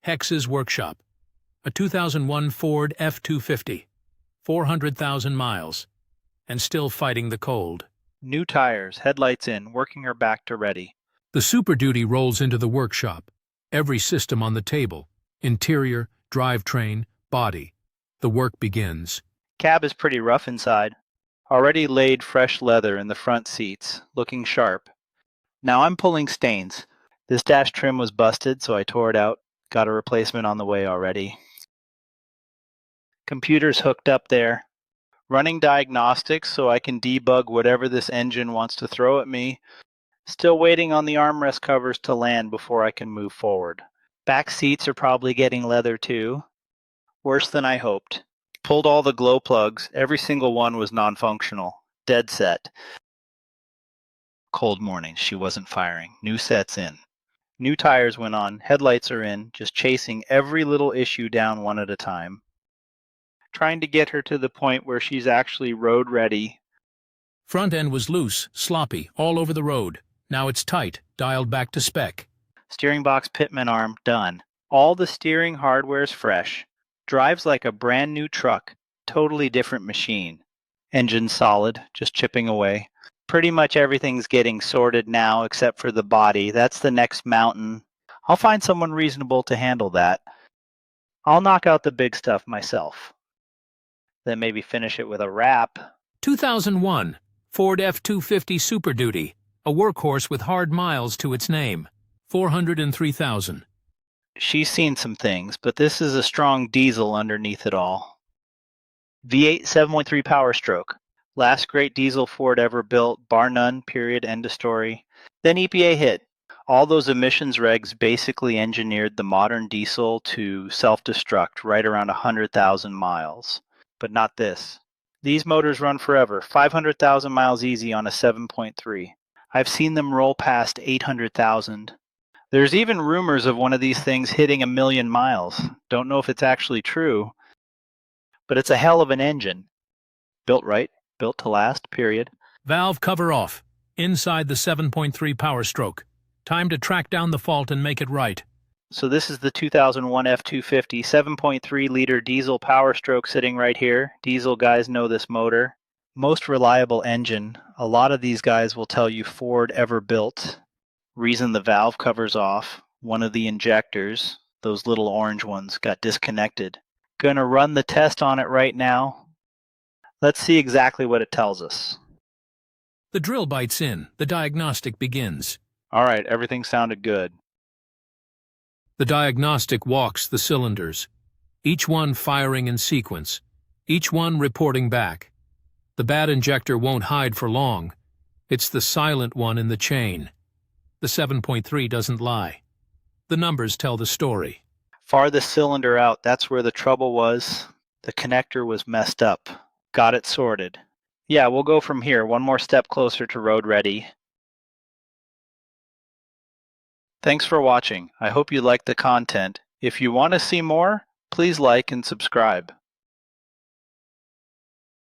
Hex's Workshop, a 2001 Ford F-250, 400,000 miles, and still fighting the cold. New tires, headlights in, working her back to ready. The Super Duty rolls into the workshop, every system on the table, interior, drivetrain, body. The work begins. Cab is pretty rough inside. Already laid fresh leather in the front seats, looking sharp. Now I'm pulling stains. This dash trim was busted, so I tore it out. Got a replacement on the way already. Computer's hooked up there. Running diagnostics so I can debug whatever this engine wants to throw at me. Still waiting on the armrest covers to land before I can move forward. Back seats are probably getting leather too. Worse than I hoped. Pulled all the glow plugs. Every single one was non-functional. Dead set. Cold morning. She wasn't firing. New sets in. New tires went on. Headlights are in. Just chasing every little issue down one at a time. Trying to get her to the point where she's actually road ready. Front end was loose, sloppy, all over the road. Now it's tight, dialed back to spec. Steering box pitman arm, done. All the steering hardware's fresh. Drives like a brand new truck. Totally different machine. Engine solid, just chipping away. Pretty much everything's getting sorted now except for the body. That's the next mountain. I'll find someone reasonable to handle that. I'll knock out the big stuff myself. Then maybe finish it with a wrap. 2001 Ford F-250 Super Duty, a workhorse with hard miles to its name. 403,000. She's seen some things, but this is a strong diesel underneath it all. V8 7.3 Power Stroke. Last great diesel Ford ever built, bar none, period, end of story. Then EPA hit. All those emissions regs basically engineered the modern diesel to self-destruct right around 100,000 miles. But not this. These motors run forever, 500,000 miles easy on a 7.3. I've seen them roll past 800,000. There's even rumors of one of these things hitting 1 million miles. Don't know if it's actually true, but it's a hell of an engine. Built right, built to last, period. Valve cover off, inside the 7.3 Power Stroke. Time to track down the fault and make it right. So this is the 2001 F-250, 7.3-liter diesel Power Stroke sitting right here. Diesel guys know this motor. Most reliable engine. A lot of these guys will tell you Ford ever built. Reason the valve cover's off. One of the injectors, those little orange ones, got disconnected. Gonna run the test on it right now. Let's see exactly what it tells us. The drill bites in. The diagnostic begins. All right, everything sounded good. The diagnostic walks the cylinders, each one firing in sequence, each one reporting back. The bad injector won't hide for long. It's the silent one in the chain. The 7.3 doesn't lie. The numbers tell the story. Farthest cylinder out, that's where the trouble was. The connector was messed up. Got it sorted. Yeah, we'll go from here, one more step closer to road ready. Thanks for watching. I hope you liked the content. If you want to see more, please like and subscribe.